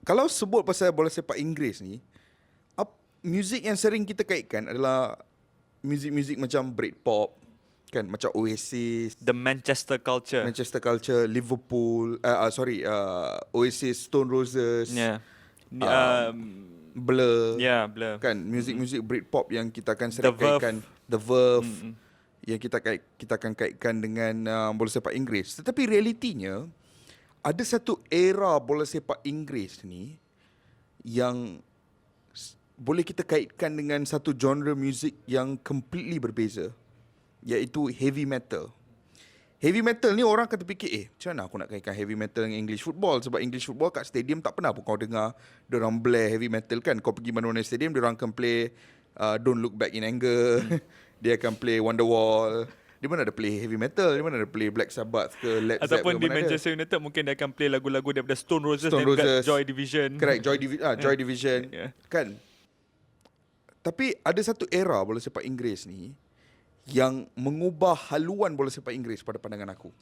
Kalau sebut pasal bola sepak Inggeris ni, muzik yang sering kita kaitkan adalah muzik-muzik macam Britpop, kan, macam Oasis, The Manchester culture. Manchester Culture, Liverpool, Oasis, Stone Roses, Yeah. Blur, Blur. kan, muzik-muzik Britpop yang kita akan The sering Verve. kaitkan, The Verve, yang kita akan kaitkan dengan bola sepak Inggeris. Tetapi realitinya ada satu era bola sepak Inggeris ni yang boleh kita kaitkan dengan satu genre muzik yang completely berbeza, iaitu heavy metal. Heavy metal ni orang akan terfikir, macam mana aku nak kaitkan heavy metal dengan English football? Sebab English football kat stadium tak pernah pun kau dengar diorang blare heavy metal, kan. Kau pergi mana-mana stadium, diorang akan play Don't Look Back in Anger. Dia akan play Wonderwall. Di mana ada play heavy metal, di mana ada play Black Sabbath ke Led Zeppelin. Ataupun di Manchester United mungkin dia akan play lagu-lagu daripada Stone Roses dan Joy Division. Correct, Joy Division. Yeah. Kan. Tapi ada satu era bola sepak Inggeris ni yang mengubah haluan bola sepak Inggeris pada pandangan aku.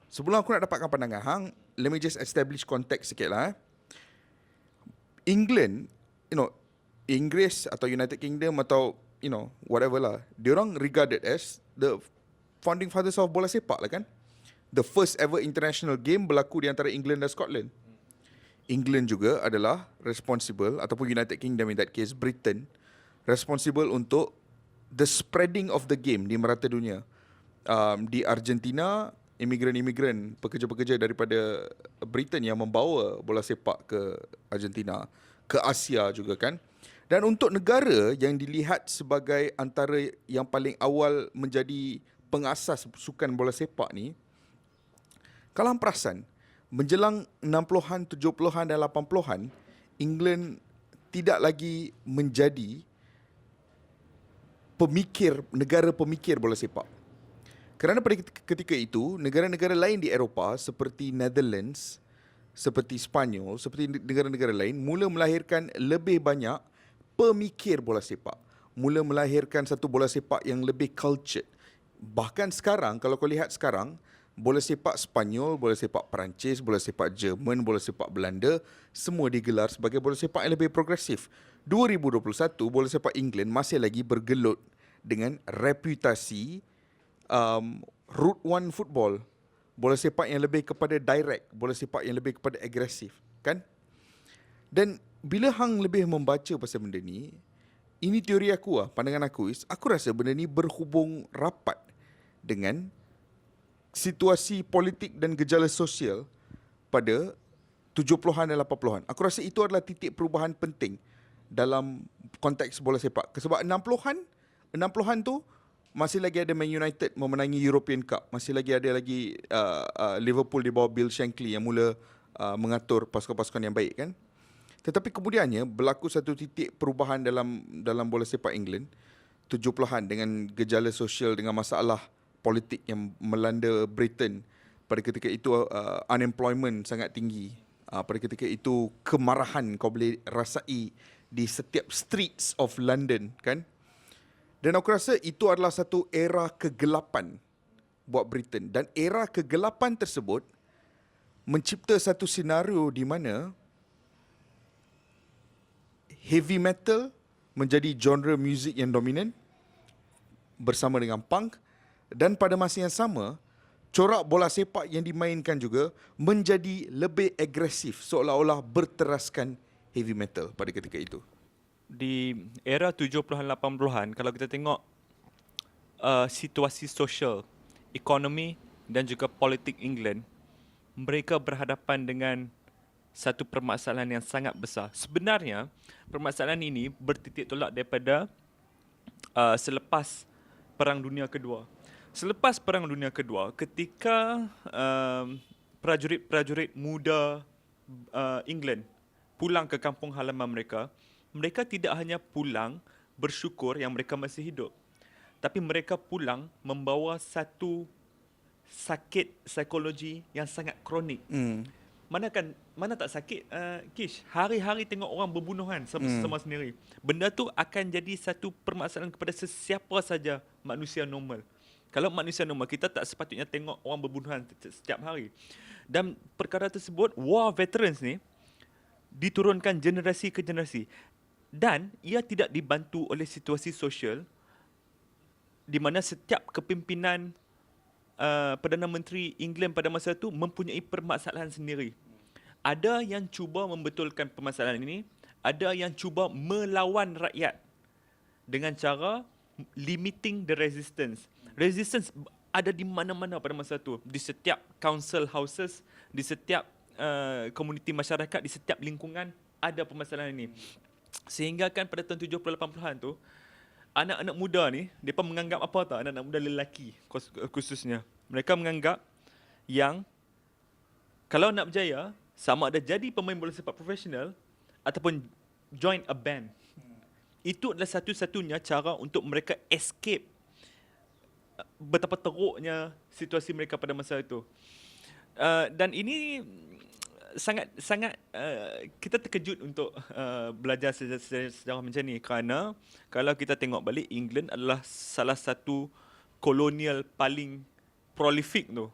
Sebelum aku nak dapatkan pandangan hang, let me just establish context sikit lah. England, Inggeris atau United Kingdom atau whatever lah, diorang regarded as the founding fathers of bola sepak lah, kan. The first ever international game berlaku di antara England dan Scotland. England juga adalah responsible, ataupun United Kingdom in that case, Britain, responsible untuk the spreading of the game di merata dunia. Di Argentina, imigran-imigran, pekerja-pekerja daripada Britain yang membawa bola sepak ke Argentina, ke Asia juga, kan. Dan untuk negara yang dilihat sebagai antara yang paling awal menjadi pengasas sukan bola sepak ni, kalau hang perasan, menjelang 60-an, 70-an dan 80-an, England tidak lagi menjadi negara pemikir bola sepak. Kerana pada ketika itu, negara-negara lain di Eropah seperti Netherlands, seperti Spanyol, seperti negara-negara lain mula melahirkan lebih banyak pemikir bola sepak. Mula melahirkan satu bola sepak yang lebih cultured. Bahkan sekarang, kalau kau lihat sekarang, bola sepak Spanyol, bola sepak Perancis, bola sepak Jerman, bola sepak Belanda, semua digelar sebagai bola sepak yang lebih progresif. 2021, bola sepak England masih lagi bergelut dengan reputasi Route One football. Bola sepak yang lebih kepada direct, bola sepak yang lebih kepada agresif, kan? Dan bila hang lebih membaca pasal benda ni, ini teori aku lah, pandangan aku rasa benda ni berhubung rapat dengan situasi politik dan gejala sosial pada 70-an dan 80-an. Aku rasa itu adalah titik perubahan penting dalam konteks bola sepak. Sebab 60-an tu masih lagi ada Man United memenangi European Cup. Masih lagi ada Liverpool di bawah Bill Shankly yang mula mengatur pasukan-pasukan yang baik, kan. Tetapi kemudiannya berlaku satu titik perubahan dalam bola sepak England 70-an dengan gejala sosial, dengan masalah politik yang melanda Britain. Pada ketika itu unemployment sangat tinggi. Pada ketika itu kemarahan kau boleh rasai di setiap streets of London, kan. Dan aku rasa itu adalah satu era kegelapan buat Britain. Dan era kegelapan tersebut mencipta satu senario di mana heavy metal menjadi genre muzik yang dominan bersama dengan punk, dan pada masa yang sama corak bola sepak yang dimainkan juga menjadi lebih agresif, seolah-olah berteraskan heavy metal pada ketika itu. Di era 70-an 80-an, kalau kita tengok situasi sosial, ekonomi dan juga politik England, mereka berhadapan dengan satu permasalahan yang sangat besar. Sebenarnya, permasalahan ini bertitik tolak daripada selepas Perang Dunia Kedua. Selepas Perang Dunia Kedua, ketika prajurit-prajurit muda England pulang ke kampung halaman mereka, mereka tidak hanya pulang bersyukur yang mereka masih hidup, tapi mereka pulang membawa satu sakit psikologi yang sangat kronik. Mana tak sakit, Kish? Hari-hari tengok orang berbunuhan sama sendiri. Benda tu akan jadi satu permasalahan kepada sesiapa saja manusia normal. Kalau manusia normal, kita tak sepatutnya tengok orang berbunuhan setiap hari. Dan perkara tersebut, war veterans ni diturunkan generasi ke generasi. Dan ia tidak dibantu oleh situasi sosial di mana setiap kepimpinan Perdana Menteri England pada masa itu mempunyai permasalahan sendiri. Ada yang cuba membetulkan permasalahan ini, ada yang cuba melawan rakyat dengan cara limiting the resistance. Resistance ada di mana-mana pada masa itu. Di setiap council houses, di setiap komuniti masyarakat, di setiap lingkungan ada permasalahan ini. Sehingga kan pada tahun 70-80-an tu, anak-anak muda ni, mereka menganggap apa tau? Anak-anak muda lelaki khususnya. Mereka menganggap yang kalau nak berjaya, sama ada jadi pemain bola sepak profesional ataupun join a band. Itu adalah satu-satunya cara untuk mereka escape betapa teruknya situasi mereka pada masa itu. Dan ini sangat kita terkejut untuk belajar sejarah macam ni, kerana kalau kita tengok balik, England adalah salah satu kolonial paling prolific tu.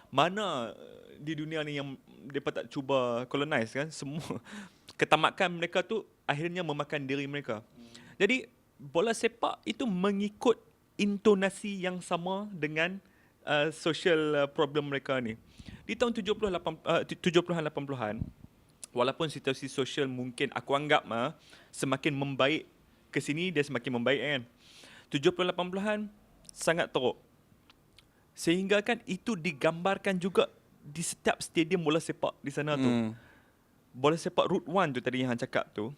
Mana di dunia ni yang mereka tak cuba colonize kan? Semua ketamakan mereka tu akhirnya memakan diri mereka. Jadi bola sepak itu mengikut intonasi yang sama dengan social problem mereka ni. Di tahun 70-an 80-an, walaupun situasi sosial mungkin aku anggap semakin membaik ke sini, dia semakin membaik kan. 70-an 80-an sangat teruk. Sehingga kan itu digambarkan juga di setiap stadium bola sepak di sana tu. Bola sepak Route 1 tu tadi yang Han cakap tu,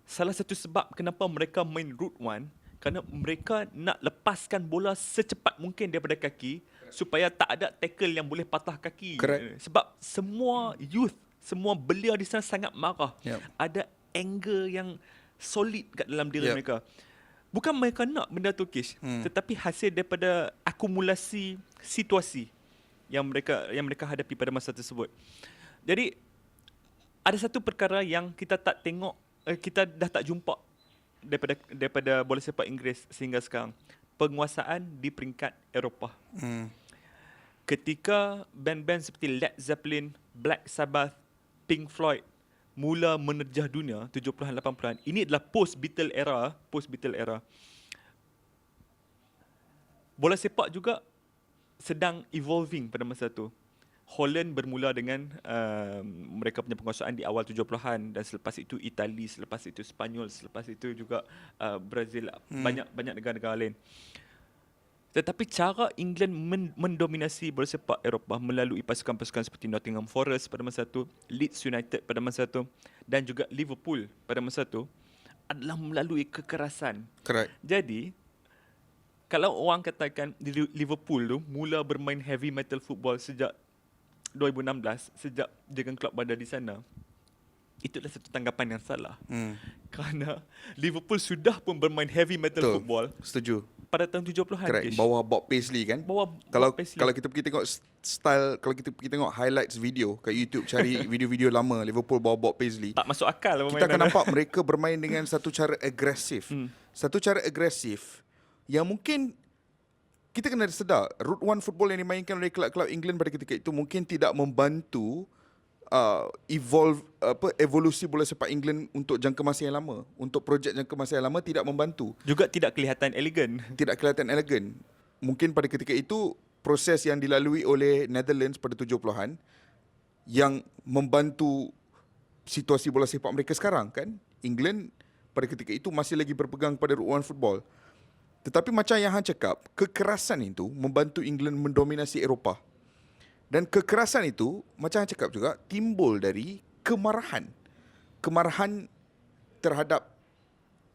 salah satu sebab kenapa mereka main Route 1, kerana mereka nak lepaskan bola secepat mungkin daripada kaki supaya tak ada tackle yang boleh patah kaki. Correct. Sebab semua youth, semua belia di sana sangat marah. Yep. Ada anger yang solid kat dalam diri mereka. Bukan mereka nak benda tu, Kish, tetapi hasil daripada akumulasi situasi yang mereka hadapi pada masa tersebut. Jadi ada satu perkara yang kita tak tengok, kita dah tak jumpa daripada bola sepak Inggeris sehingga sekarang. Penguasaan di peringkat Eropah. Ketika band-band seperti Led Zeppelin, Black Sabbath, Pink Floyd mula menerjah dunia 70-an 80-an, ini adalah post-Beatle era. Bola sepak juga sedang evolving pada masa itu. Holland bermula dengan mereka punya penguasaan di awal 70-an, dan selepas itu Itali, selepas itu Spanyol, selepas itu juga Brazil, banyak negara-negara lain. Tetapi cara England mendominasi bola sepak Eropah melalui pasukan-pasukan seperti Nottingham Forest pada masa itu, Leeds United pada masa itu, dan juga Liverpool pada masa itu adalah melalui kekerasan. Correct. Jadi kalau orang katakan Liverpool tu mula bermain heavy metal football sejak 2016, sejak Jurgen Klopp berada di sana, itu adalah satu tanggapan yang salah. Kerana Liverpool sudah pun bermain heavy metal football Setuju. pada tahun 70-an. Correct. Bawah Bob Paisley kan. Kalau kita pergi tengok style, kalau kita pergi tengok highlights video kat YouTube, cari video-video lama Liverpool bawah Bob Paisley, tak masuk akal kita akan nampak mereka bermain dengan satu cara agresif. Satu cara agresif yang mungkin kita kena sedar, Route 1 football yang dimainkan oleh kelab-kelab England pada ketika itu mungkin tidak membantu evolusi bola sepak England untuk jangka masa yang lama. Untuk projek jangka masa yang lama tidak membantu. Juga tidak kelihatan elegan. Tidak kelihatan elegan. Mungkin pada ketika itu proses yang dilalui oleh Netherlands pada 70-an yang membantu situasi bola sepak mereka sekarang kan. England pada ketika itu masih lagi berpegang pada Route 1 football. Tetapi macam yang Han cakap, kekerasan itu membantu England mendominasi Eropah. Dan kekerasan itu, macam Han cakap juga, timbul dari kemarahan. Kemarahan terhadap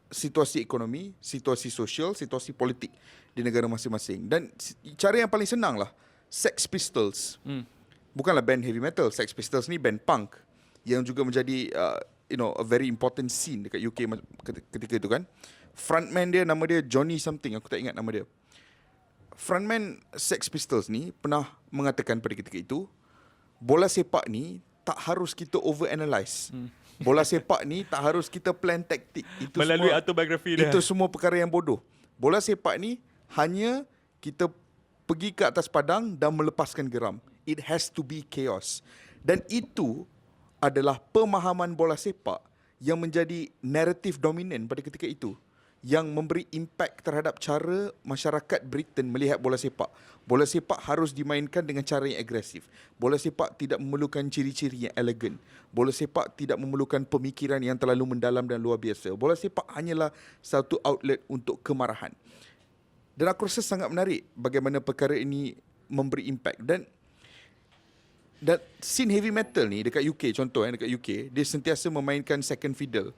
situasi ekonomi, situasi sosial, situasi politik di negara masing-masing. Dan cara yang paling senang lah, Sex Pistols. Bukanlah band heavy metal, Sex Pistols ni band punk yang juga menjadi a very important scene dekat UK ketika itu kan. Frontman dia, nama dia Johnny something, aku tak ingat nama dia. Frontman Sex Pistols ni pernah mengatakan pada ketika itu, bola sepak ni tak harus kita overanalyze. Bola sepak ni tak harus kita plan taktik. Itu melalui semua, autobiografi dia. itu semua perkara yang bodoh. Bola sepak ni hanya kita pergi ke atas padang dan melepaskan geram. It has to be chaos. Dan itu adalah pemahaman bola sepak yang menjadi naratif dominan pada ketika itu, yang memberi impak terhadap cara masyarakat Britain melihat bola sepak. Bola sepak harus dimainkan dengan cara yang agresif. Bola sepak tidak memerlukan ciri-ciri yang elegan. Bola sepak tidak memerlukan pemikiran yang terlalu mendalam dan luar biasa. Bola sepak hanyalah satu outlet untuk kemarahan. Dan aku rasa sangat menarik bagaimana perkara ini memberi impak. Dan scene heavy metal ni dekat UK, contoh dekat UK, dia sentiasa memainkan second fiddle.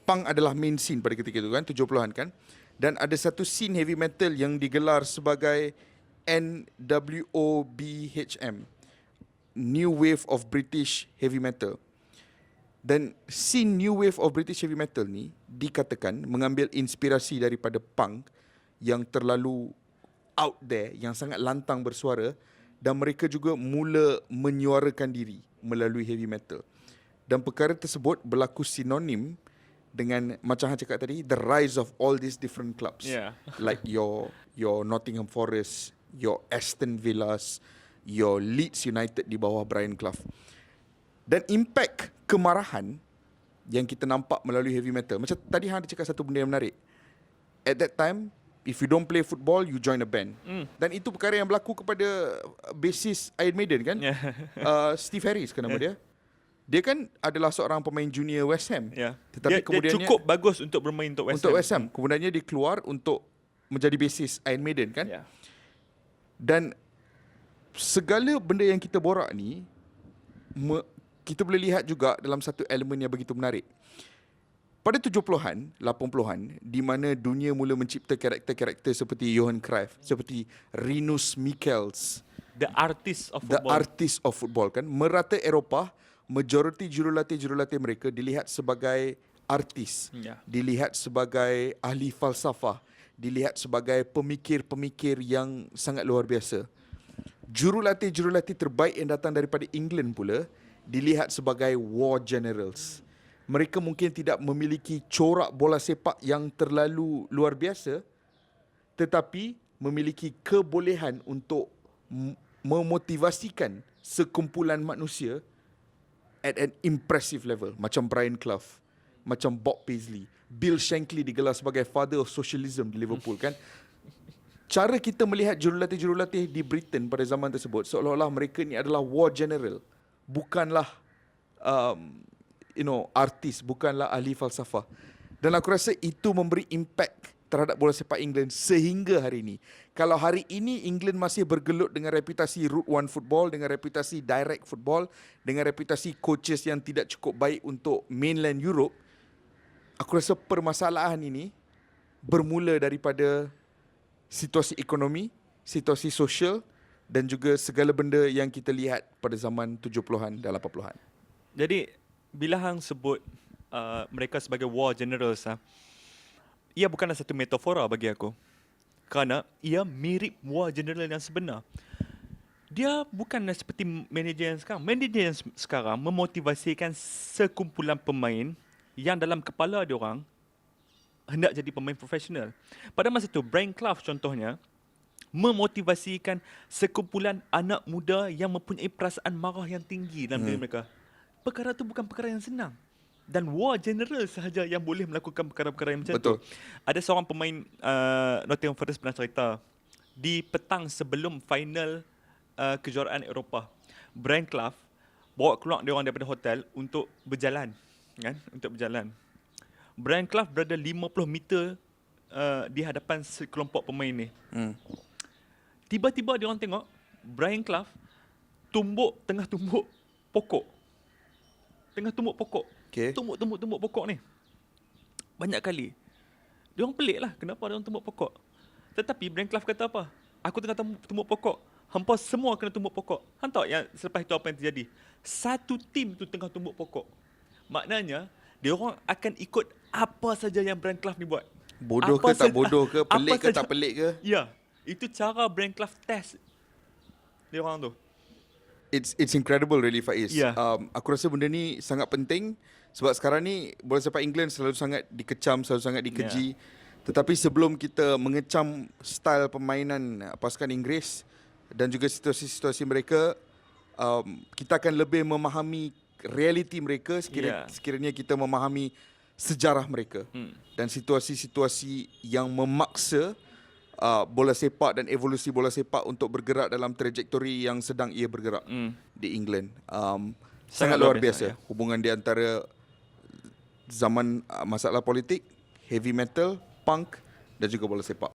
Punk adalah main scene pada ketika itu kan, 70-an kan. Dan ada satu scene heavy metal yang digelar sebagai NWOBHM, New Wave of British Heavy Metal. Dan scene New Wave of British Heavy Metal ni dikatakan mengambil inspirasi daripada punk yang terlalu out there, yang sangat lantang bersuara, dan mereka juga mula menyuarakan diri melalui heavy metal. Dan perkara tersebut berlaku sinonim dengan macam Han cakap tadi, the rise of all these different clubs. Yeah. Like your Nottingham Forest, your Aston Villas, your Leeds United di bawah Brian Clough. Dan impact kemarahan yang kita nampak melalui heavy metal. Macam tadi Han cakap satu benda yang menarik. At that time, if you don't play football, you join a band. Dan itu perkara yang berlaku kepada bassist Iron Maiden kan? Yeah. Steve Harris kan nama dia. Dia kan adalah seorang pemain junior West Ham. Yeah. Tetapi dia kemudiannya cukup bagus untuk bermain untuk West Ham. Kemudiannya dia keluar untuk menjadi bassist Iron Maiden kan? Yeah. Dan segala benda yang kita borak ni kita boleh lihat juga dalam satu elemen yang begitu menarik. Pada 70-an, 80-an, di mana dunia mula mencipta karakter-karakter seperti Johan Cruyff, seperti Rinus Michels, The artist of the football. artist of football kan, merata Eropah, majoriti jurulatih-jurulatih mereka dilihat sebagai artis, dilihat sebagai ahli falsafah, dilihat sebagai pemikir-pemikir yang sangat luar biasa. Jurulatih-jurulatih terbaik yang datang daripada England pula dilihat sebagai war generals. Mereka mungkin tidak memiliki corak bola sepak yang terlalu luar biasa, tetapi memiliki kebolehan untuk memotivasikan sekumpulan manusia at an impressive level. Macam Brian Clough, macam Bob Paisley, Bill Shankly digelar sebagai father of socialism di Liverpool kan. Cara kita melihat jurulatih-jurulatih di Britain pada zaman tersebut, seolah-olah mereka ni adalah war general, bukanlah artis, bukanlah ahli falsafah. Dan aku rasa itu memberi impact terhadap bola sepak England sehingga hari ini. Kalau hari ini England masih bergelut dengan reputasi Route One football, dengan reputasi direct football, dengan reputasi coaches yang tidak cukup baik untuk mainland Europe, aku rasa permasalahan ini bermula daripada situasi ekonomi, situasi sosial dan juga segala benda yang kita lihat pada zaman 70-an dan 80-an. Jadi bila hang sebut mereka sebagai war generals, ia bukanlah satu metafora bagi aku. Kerana ia mirip war general yang sebenar. Dia bukanlah seperti manager yang sekarang. Manager yang sekarang memotivasikan sekumpulan pemain yang dalam kepala diorang hendak jadi pemain profesional. Pada masa itu, Brian Clough contohnya memotivasikan sekumpulan anak muda yang mempunyai perasaan marah yang tinggi dalam diri mereka. Perkara itu bukan perkara yang senang. Dan war general sahaja yang boleh melakukan perkara-perkara yang macam Betul. tu. Ada seorang pemain Nottingham Forest pernah cerita, di petang sebelum final kejuaraan Eropah, Brian Clough bawa keluar dia orang daripada hotel untuk berjalan, kan? Untuk berjalan. Brian Clough berada 50 meter di hadapan sekelompok pemain ni. Tiba-tiba dia orang tengok Brian Clough tengah tumbuk pokok. Tengah tumbuk pokok. Okay. Tumbuk pokok ni. Banyak kali. Dia orang pelik lah kenapa dia orang tumbuk pokok. Tetapi Brian Clough kata apa? Aku tengah tumbuk pokok. Hampa semua kena tumbuk pokok. Han tahu yang selepas itu apa yang terjadi? Satu tim tu tengah tumbuk pokok. Maknanya dia orang akan ikut apa saja yang Brian Clough ni buat. Bodoh ke tak bodoh ke, pelik ke tak pelik ke? Ya, itu cara Brian Clough test dia orang tu. It's incredible really, Faiz. Yeah. Aku rasa benda ni sangat penting sebab sekarang ni bola sepak England selalu sangat dikecam, selalu sangat dikeji. Tetapi sebelum kita mengecam style permainan pasukan Inggeris dan juga situasi-situasi mereka, kita akan lebih memahami realiti mereka sekiranya kita memahami sejarah mereka dan situasi-situasi yang memaksa bola sepak dan evolusi bola sepak untuk bergerak dalam trajektori yang sedang ia bergerak di England. Sangat luar biasa hubungan di antara zaman masalah politik, heavy metal, punk dan juga bola sepak.